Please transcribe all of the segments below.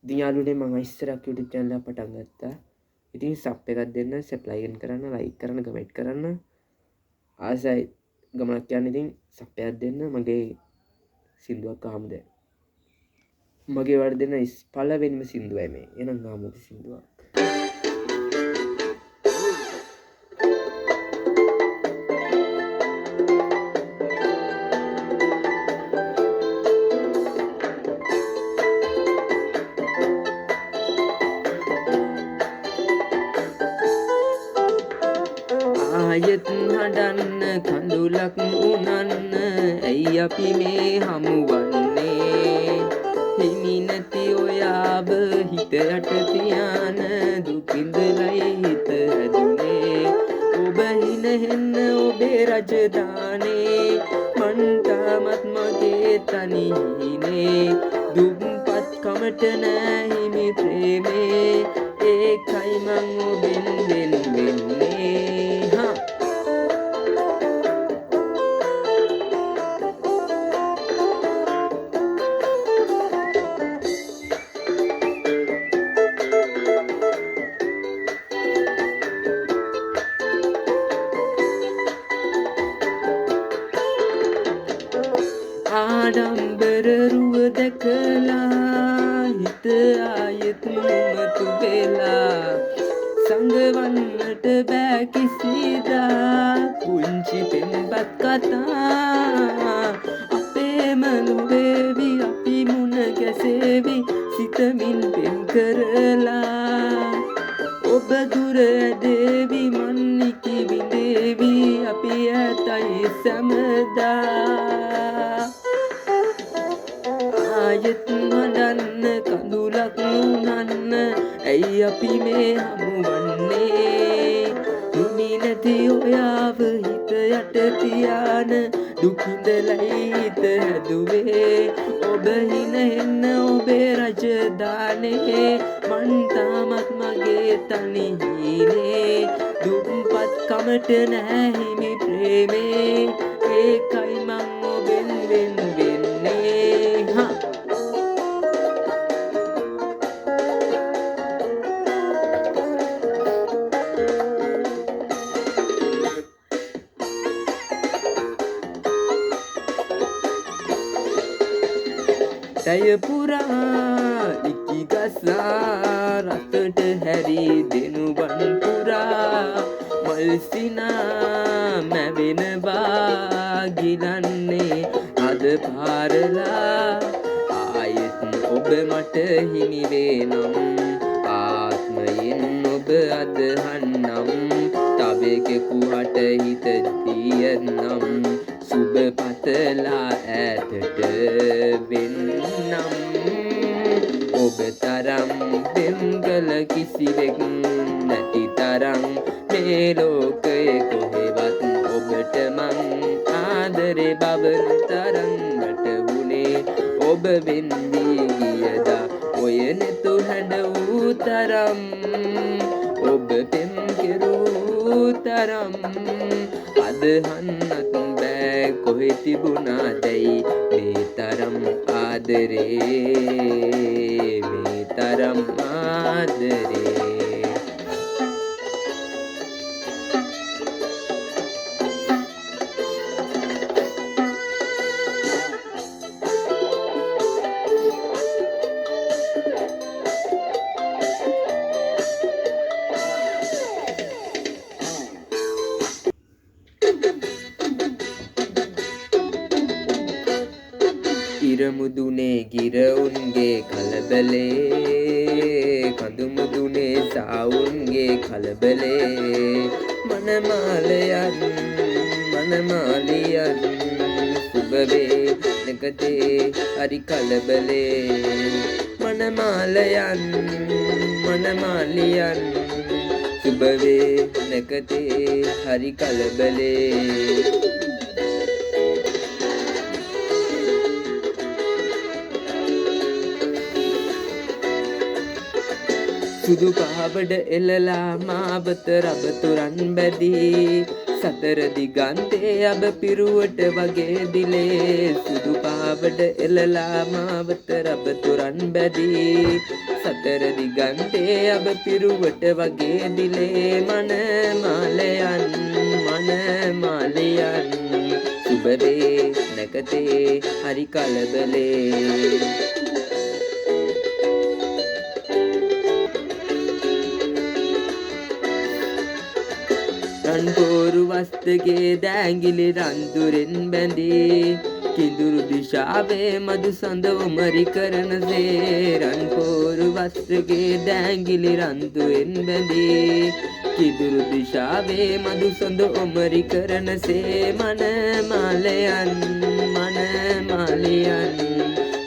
ඉතින් යාළුවනේ මම ඉස්සරහ YouTube channel එක පටන් ගත්තා. ඉතින් සබ් එකක් දෙන්න, සබ්ස්ක්‍රයිබ් කරන්න, ලයික් කරන්න, කමෙන්ට් කරන්න. ආසයි ගමනක් යන්න. ඉතින් සබ් එකක් දෙන්න. මගේ සින්දුවක් අහමු දැන්. මගේ වඩ දෙන පළවෙනිම සින්දුවයි මේ. එහෙනම් අහමු සින්දුවක්. ආයෙත් හඬන්න කඳුලක් උනන්න ඇයි අපි මේ හමුවන්නේ හිමි නැති ඔයාව හිත යට තියාන දුකින්දලයි හිත හැදුනේ ඔබ හිනහෙන්න ඔබේ රජදානේ මන් තාමත් මගේ තනිහිනේ දුම්පත් කමට නෑ හිමි ප්‍රේමේ ඒකයි මං ඔබෙන් වෙන් වෙන්නේ ආඩම්බර රුව දැකලා හිත ආයෙත් නොමතු වෙලා සංගවන්නට බෑ කිසිදා පුංචි පෙම්බත් කතා අපේම නොවේවි අපි මුණ ගැසේවි සිතමින් පෙම් කරලා ඔබ දුර ඇදේවි මන්නිකි විඳේවි අපි ඇතයි සැමදා ආයෙත් හඬන්න කඳුලක් උනන්න ඇයි අපි මේ හමුවන්නේ හිමි නැති ඔයාව හිත යට තියාන දුකින්දලයි හිත හැදුවේ ඔබ හිනහෙන්න ඔබේ රජදානේ මන් තාමත් මගේ තනිහිනේ දුම්පත් කමට නෑ හිමි ප්‍රේමේ ඒකයි මං ඔබෙන් වෙන් වෙන්නේ හා සැය පුරා ඉකි ගසා රතට හැරි දෙනුවන් පුරා මල්සිනා මැවෙනවා ගිලන්නේ අද පාරලා ආයෙත් ඔබ මට හිමිවේ නම් ආත්මයෙන් ඔබ අදහන්නම් තවෙකෙකු හට හිත දියනම් සුබ පතලා ඈතට වෙන්නම් ඔබ තරම් පෙම්ගල කිසිවෙක් නැති තරම් මේ ලෝකයේ කොහෙවත් ඔබට මං ආදරේ බබන තරම් වැටුනේ ඔබ වෙන් වී ගියදා ඔය නෙතු හැඬ වූ තරම් ඔබ පෙම් කෙරූ තරම් අදහන්නත් බෑ කොහෙ තිබුණාදැයි මේ තරම් ආදරේ මේ තරම් ආදරේ ඉරමුදුනේ ගිරවුන්ගේ කලබලේ කඳුමුදුනේ සාවුන්ගේ කලබලේ මනමාලියන් සුබවේ නැකතේ හරි කලබලේ මනමාලියන් සුබවේ නැකතේ හරි කලබලේ සුදු පහබඩ එලලා මාවත රබතුරන් බැදී සතර දිගන්තේ අබ පිරුවට වගේ දිලේ සුදු පහබඩ එලලා මාවත රබතුරන් බැදී සතර දිගන්තේ අබ පිරුවට වගේ දිලේ මනමාලයන් සුබදේ නැකතේ හරි කලබලේ රන්පෝරු වස්තගේ දෑංගිලි රන්තුරෙන් බැඳී කිඳුරු දිශාවේ මදු සඳ උමරි කරනසේ රන්පෝරු වස්තගේ දෑංගිලි රන්තුරෙන් බැඳී කිඳුරු දිශාවේ මදු සඳ උමරි කරනසේ මනමාලයන්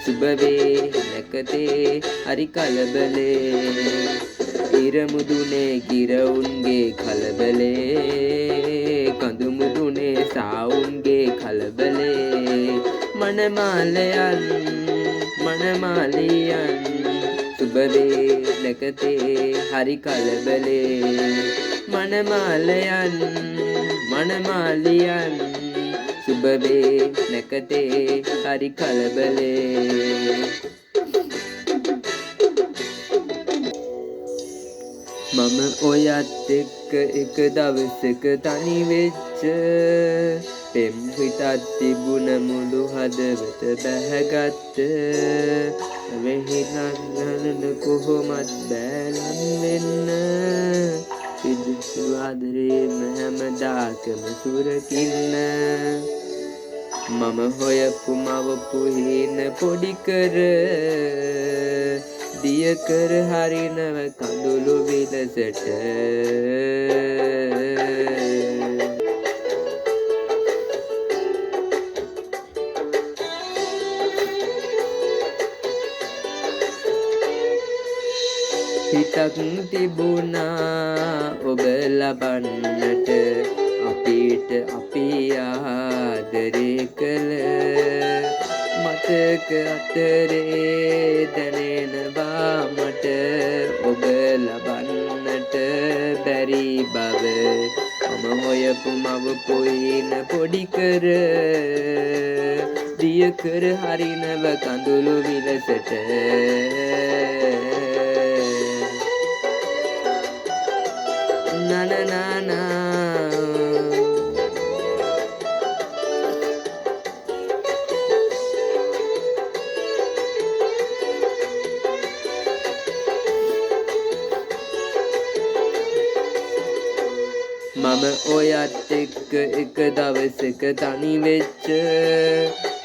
සුබවේ නැකතේ හරි කලබලේ ඉරමුදුනේ ගිරවුන්ගේ කලබලේ කඳුමුදුනේ සාවුන්ගේ කලබලේ මනමාලියන් සුබදේ නැකතේ හරි කලබලේ මනමාලියන් සුබදේ නැකතේ හරි කලබලේ මම ඔයත් එක්ක එක දවසක තනි වෙච්ච පෙම් හිතත් තිබුණ මුළු හදවත බැහැගත්ත වෙහිනන්නන කොහොමත් බෑලන් වෙන්න පිදුසු ආදරේම හැමදාකම සුරකින්න මම හොයපු මවපු හීන පොඩි කර දිය කර හරිනව කඳුළු විලසට හිතක් තිබුණා ඔබ ලබන්නට අපිට අපි ආදරේ කළ මතක අතරේ දැනෙනවා මට ඔබ ලබන්නට බැරි බව මම හොයපු මවපු හීන පොඩි කර දිය කර හරිනව කඳුළු විලසට මම ඔයත් එක්ක එක දවසක තනි වෙච්ච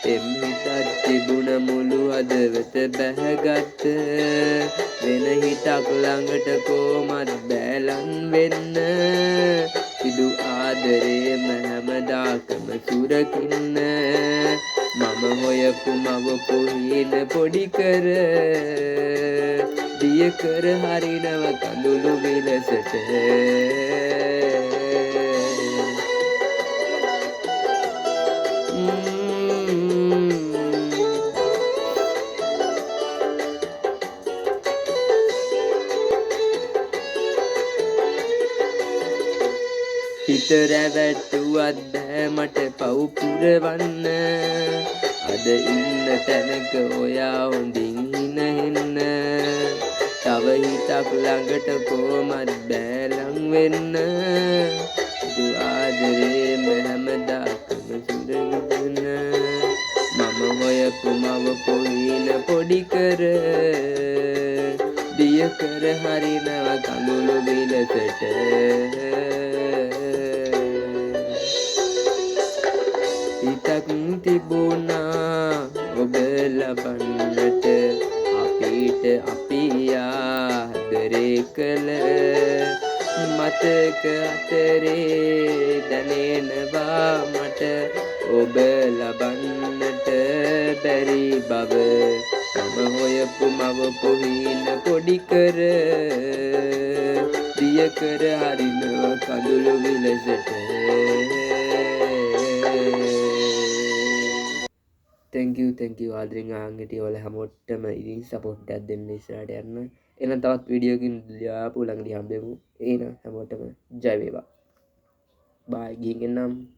එම් හිතක් තිබුණ මුළු හදවත බැහැගත්ත වෙන හිතක් ළඟට කොමත් බෑලන් වෙන්න සිදු ආදරේම හැමදාකම සුරකින්න මම හොයපු මවපු හීන පොඩි කර දිය කර හරිනව කඳුළු විලසට හිත රැවැට්ටුවත් බෑ මට පව් පුරවන්න අද ඉන්න තැනක ඔයා හොඳින් හිනහෙන්න තව හිතක් ළඟට කොමත් බෑලං වෙන්න දු ආදරේම හැමදාකම සුරගෙන මම හොයපු මවපු හීන පොඩි කර දිය කර හරිනව කඳුළු විලසට හිතක් තිබුණා ඔබ ලබන්නට අපිට අපි ආදරේ කළ මතක අතරේ දැනෙනවා මට ඔබ ලබන්නට බැරි බව මම හොයපු මවපු හීන පොඩි කර දිය කර හරිනව කඳුළු විලසට thank you ආදරෙන් අහන් හිටිය ඔයාලා හැමෝටම ඉතින් සපෝට් එකක් දෙන්න ඉස්සරහට යන්න එහෙනම් තවත් වීඩියෝ එකකින් ලියාපු ළඟදී හම්බෙමු එහෙනම් හැමෝටම ජය වේවා bye ගිහින් එන්නම්